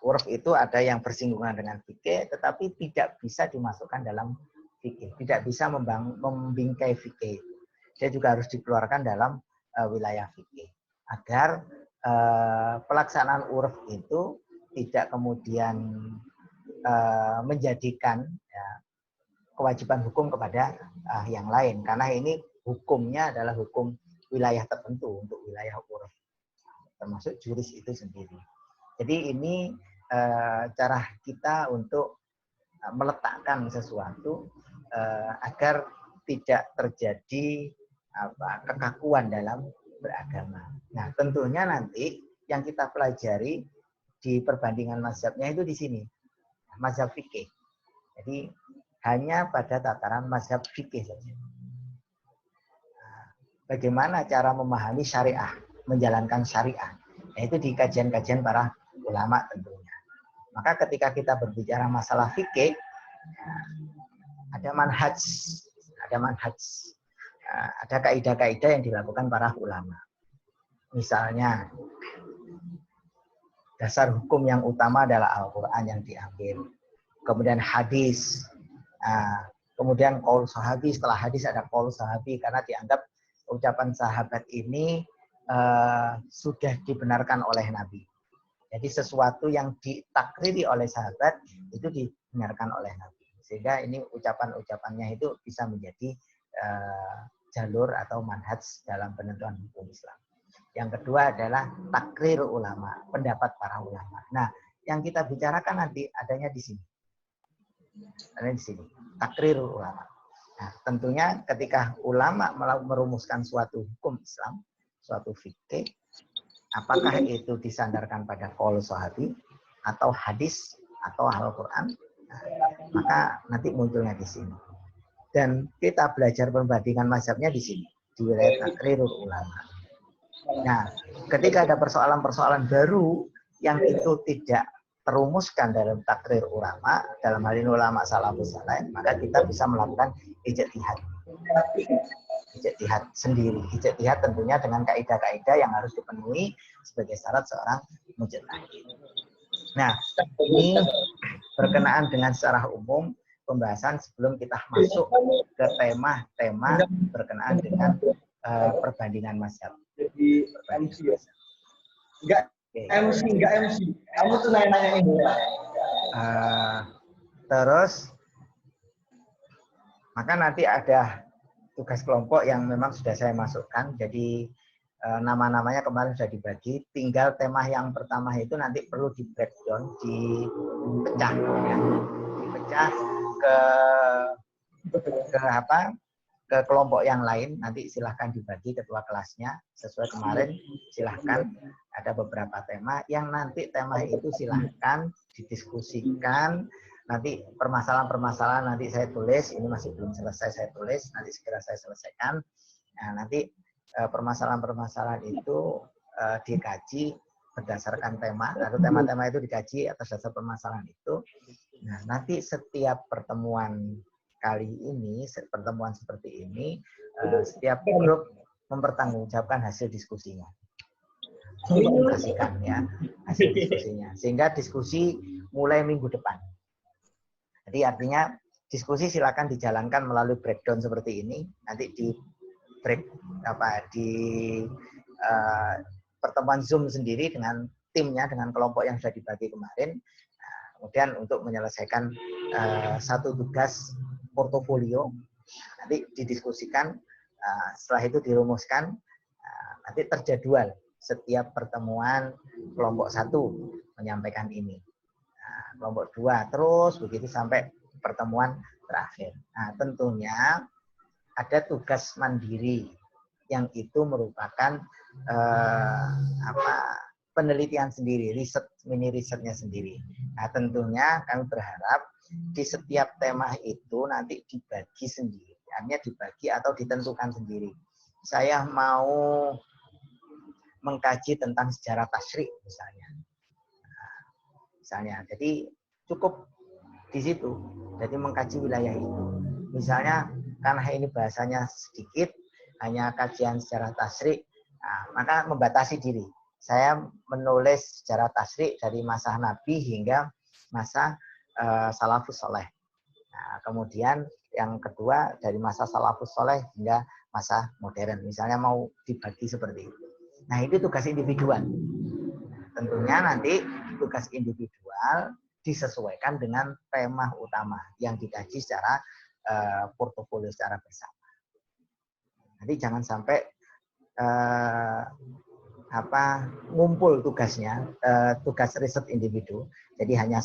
Uruf itu ada yang bersinggungan dengan fikih, tetapi tidak bisa dimasukkan dalam fikih, tidak bisa membingkai fikih. Dia juga harus dikeluarkan dalam wilayah fikih agar pelaksanaan uruf itu tidak kemudian menjadikan kewajiban hukum kepada yang lain, karena ini hukumnya adalah hukum wilayah tertentu untuk wilayah uruf, termasuk juris itu sendiri. Jadi ini cara kita untuk meletakkan sesuatu agar tidak terjadi kekakuan dalam beragama. Nah, tentunya nanti yang kita pelajari di perbandingan mazhabnya itu di sini, mazhab fikih. Jadi hanya pada tataran mazhab fikih saja. Bagaimana cara memahami syariah, menjalankan syariah, yaitu di kajian-kajian para ulama tentunya. Maka ketika kita berbicara masalah fikih, ada manhaj, ada kaidah-kaidah yang dilakukan para ulama. Misalnya, dasar hukum yang utama adalah Al-Quran yang diambil. Kemudian hadis. Kemudian qaul sahabi, setelah hadis ada qaul sahabi, karena dianggap ucapan sahabat ini sudah dibenarkan oleh Nabi. Jadi sesuatu yang ditakriri oleh sahabat itu dibenarkan oleh Nabi. Sehingga ini ucapan-ucapannya itu bisa menjadi jalur atau manhaj dalam penentuan hukum Islam. Yang kedua adalah takrir ulama, pendapat para ulama. Nah, yang kita bicarakan nanti adanya di sini. Adanya di sini, takrir ulama. Nah, tentunya ketika ulama merumuskan suatu hukum Islam, suatu fikih, apakah itu disandarkan pada qaul sahabi atau hadis atau Al-Quran, maka nanti munculnya di sini. Dan kita belajar perbandingan mazhabnya di sini, di wilayah takrir ulama. Nah, ketika ada persoalan-persoalan baru yang itu tidak terumuskan dalam takrir ulama, dalam hal ini ulama salafus saleh, maka kita bisa melakukan ijtihad. Ijtihad sendiri. Ijtihad tentunya dengan kaidah-kaidah yang harus dipenuhi sebagai syarat seorang mujtahid. Nah, ini berkenaan dengan secara umum pembahasan sebelum kita masuk ke tema-tema berkenaan dengan perbandingan mazhab.
Jadi MC ya. Enggak MC. Kamu tuh nanya-nanya ini.
Terus maka nanti ada tugas kelompok yang memang sudah saya masukkan. Jadi nama-namanya kemarin sudah dibagi. Tinggal tema yang pertama itu nanti perlu di breakdown, dipecah, ya. Dipecah ke kelompok yang lain. Nanti silahkan dibagi ketua kelasnya sesuai kemarin. Silahkan, ada beberapa tema yang nanti tema itu silahkan didiskusikan. Nanti permasalahan-permasalahan nanti saya tulis. Ini masih belum selesai saya tulis. Nanti segera saya selesaikan. Nah, nanti permasalahan-permasalahan itu dikaji berdasarkan tema. Atau tema-tema itu dikaji atas dasar permasalahan itu. Nah, nanti setiap pertemuan kali ini, pertemuan seperti ini, setiap grup mempertanggungjawabkan hasil diskusinya. Dokumentasikan ya hasil diskusinya. Sehingga diskusi mulai minggu depan. Jadi artinya diskusi silakan dijalankan melalui breakdown seperti ini. Nanti di pertemuan Zoom sendiri dengan timnya, dengan kelompok yang sudah dibagi kemarin. Kemudian untuk menyelesaikan satu tugas portofolio, nanti didiskusikan, setelah itu dirumuskan, nanti terjadwal setiap pertemuan kelompok 1 menyampaikan ini, kelompok 2 terus begitu sampai pertemuan terakhir. Nah, tentunya ada tugas mandiri yang itu merupakan penelitian sendiri, mini risetnya sendiri. Nah, tentunya kami berharap di setiap tema itu nanti dibagi sendiri, artinya dibagi atau ditentukan sendiri. Saya mau mengkaji tentang sejarah tasyrik misalnya. Jadi cukup di situ. Jadi mengkaji wilayah itu. Misalnya karena ini bahasanya sedikit, hanya kajian sejarah tasyrik, maka membatasi diri. Saya menulis sejarah tasyrik dari masa Nabi hingga masa salafus soleh. Nah, kemudian yang kedua dari masa salafus soleh hingga masa modern. Misalnya mau dibagi seperti itu. Nah, itu tugas individual. Tentunya nanti tugas individual disesuaikan dengan tema utama yang dikaji secara portofolio secara bersama. Jadi jangan sampai ngumpul tugasnya, tugas riset individu. Jadi hanya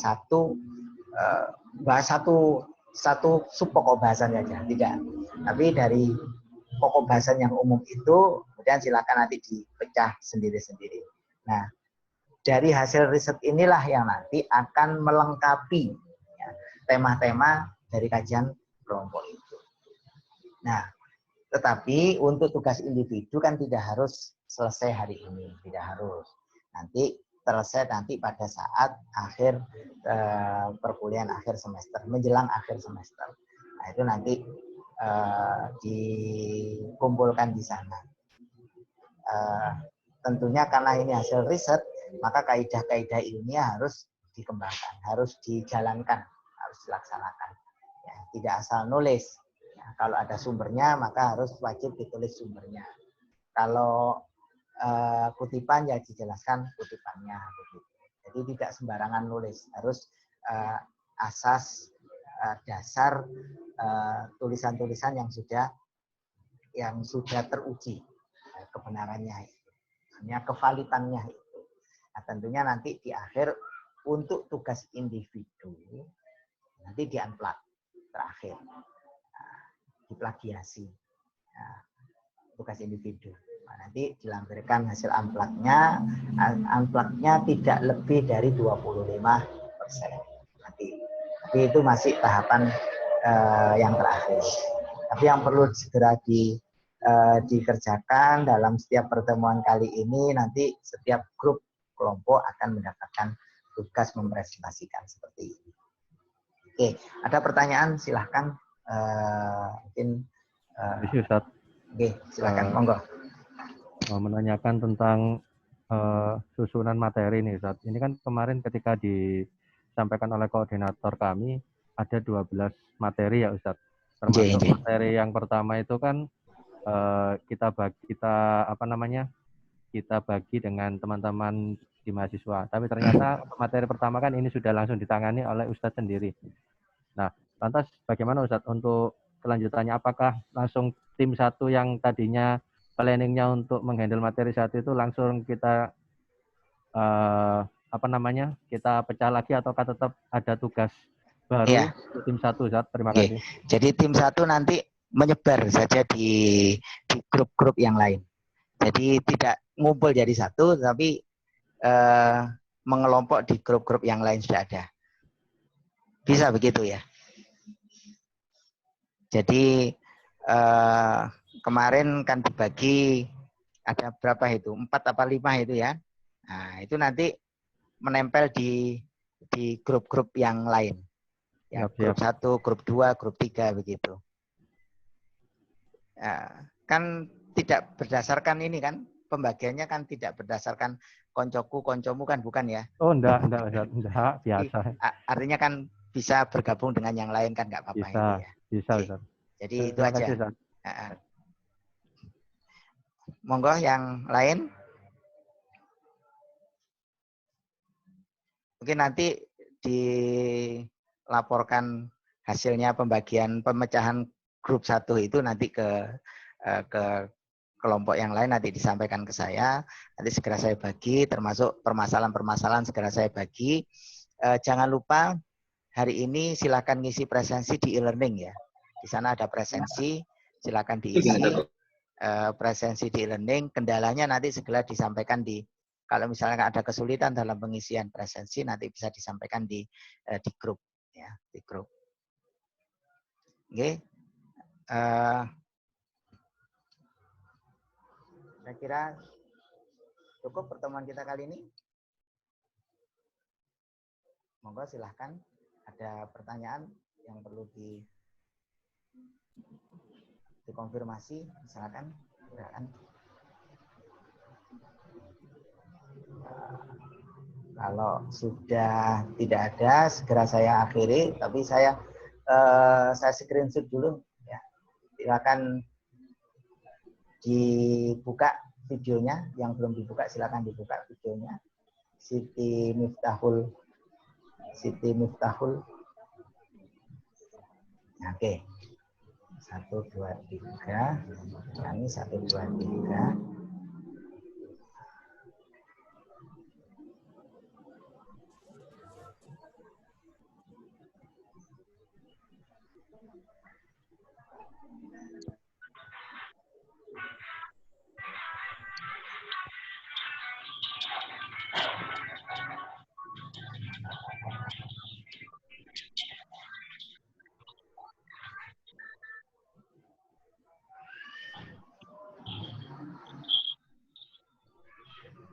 bahas satu satu sub pokok bahasan saja, tidak. Tapi dari pokok bahasan yang umum itu, kemudian silakan nanti dipecah sendiri-sendiri. Nah, dari hasil riset inilah yang nanti akan melengkapi ya, tema-tema dari kajian kelompok itu. Nah, tetapi untuk tugas individu kan tidak harus selesai hari ini, tidak harus. Nanti selesai nanti pada saat akhir perkuliahan akhir semester, menjelang akhir semester. Nah, itu nanti dikumpulkan di sana. Tentunya karena ini hasil riset, maka kaidah-kaidah ilmiah harus dikembangkan, harus dijalankan, harus dilaksanakan. Ya, tidak asal nulis. Ya, kalau ada sumbernya, maka harus wajib ditulis sumbernya. Kalau kutipan ya dijelaskan kutipannya. Jadi tidak sembarangan nulis, harus asas dasar tulisan-tulisan yang sudah teruji kebenarannya, hanya kevalitannya itu. Nah, tentunya nanti di akhir untuk tugas individu nanti di-unplug terakhir, diplagiasi tugas individu. Nah, nanti dilampirkan hasil unplug-nya tidak lebih dari 25%. Nanti. Tapi itu masih tahapan yang terakhir. Tapi yang perlu segera dikerjakan dalam setiap pertemuan kali ini, nanti setiap grup kelompok akan mendapatkan tugas mempresentasikan seperti ini. Oke, ada pertanyaan silahkan. Mungkin oke, silakan, monggo.
Menanyakan tentang susunan materi nih, Ustaz. Ini kan kemarin ketika disampaikan oleh koordinator kami ada 12 materi ya, Ustaz. Termasuk materi yang pertama itu kan kita bagi dengan teman-teman di mahasiswa. Tapi ternyata materi pertama kan ini sudah langsung ditangani oleh Ustadz sendiri. Nah, lantas bagaimana Ustadz untuk kelanjutannya? Apakah langsung tim satu yang tadinya planningnya untuk menghandle materi satu itu langsung kita kita pecah lagi, ataukah tetap ada tugas baru untuk tim satu, Ustadz? Terima kasih.
Jadi tim satu nanti menyebar saja di grup-grup yang lain. Jadi tidak ngumpul jadi satu, tapi mengelompok di grup-grup yang lain sudah ada. Bisa begitu ya. Jadi kemarin kan dibagi ada berapa itu? 4 apa 5 itu ya. Nah, itu nanti menempel di grup-grup yang lain. Ya, grup 1, grup 2, grup 3 begitu. Kan tidak berdasarkan ini kan, pembagiannya kan tidak berdasarkan koncoku, koncomu kan, bukan ya?
Oh, enggak, biasa.
Artinya kan bisa bergabung dengan yang lain kan, nggak apa-apa itu ya.
Bisa, Ustaz.
Jadi itu aja. Kasih, monggo yang lain. Mungkin nanti dilaporkan hasilnya pembagian pemecahan grup 1 itu nanti ke kelompok yang lain, nanti disampaikan ke saya, nanti segera saya bagi, termasuk permasalahan-permasalahan segera saya bagi. Jangan lupa hari ini silakan ngisi presensi di e-learning ya. Di sana ada presensi, silakan diisi presensi di e-learning. Kendalanya nanti segera disampaikan kalau misalnya ada kesulitan dalam pengisian presensi, nanti bisa disampaikan di grup ya, di grup. Oke. Saya kira cukup pertemuan kita kali ini. Monggo silahkan, ada pertanyaan yang perlu dikonfirmasi, silakan. Kalau sudah tidak ada, segera saya akhiri. Tapi saya screenshot dulu. Ya. Silakan dibuka videonya. Yang belum dibuka, silakan dibuka videonya. Siti Miftahul. Oke. 1, 2, 3. Ini 1, 2, 3.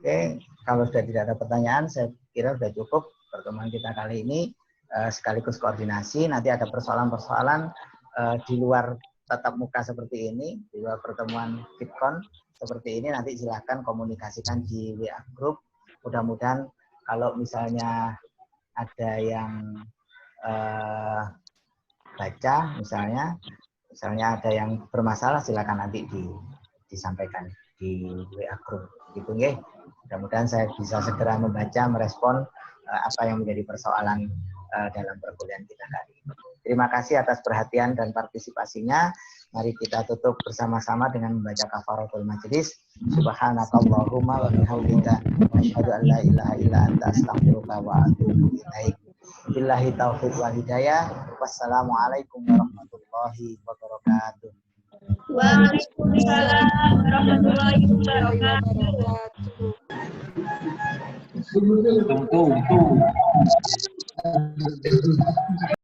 Oke, kalau sudah tidak ada pertanyaan, saya kira sudah cukup pertemuan kita kali ini, sekaligus koordinasi. Nanti ada persoalan-persoalan di luar tatap muka seperti ini, di luar pertemuan VidCon seperti ini, nanti silahkan komunikasikan di WA Group. Mudah-mudahan kalau misalnya ada yang baca, misalnya ada yang bermasalah, silakan nanti disampaikan di WA Group. Gitu nggih. Mudah-mudahan saya bisa segera membaca, merespon apa yang menjadi persoalan dalam perkuliahan kita kali ini. Terima kasih atas perhatian dan partisipasinya. Mari kita tutup bersama-sama dengan membaca kafaratul majelis. Subhanakallahumma wa bihamdika asyhadu an la ilaha illa anta astaghfiruka wa atubu ilaik. Billahi taufiq wal hidayah. Wassalamualaikum warahmatullahi wabarakatuh.
Waalaikumsalam warahmatullahi wabarakatuh.
Tuh.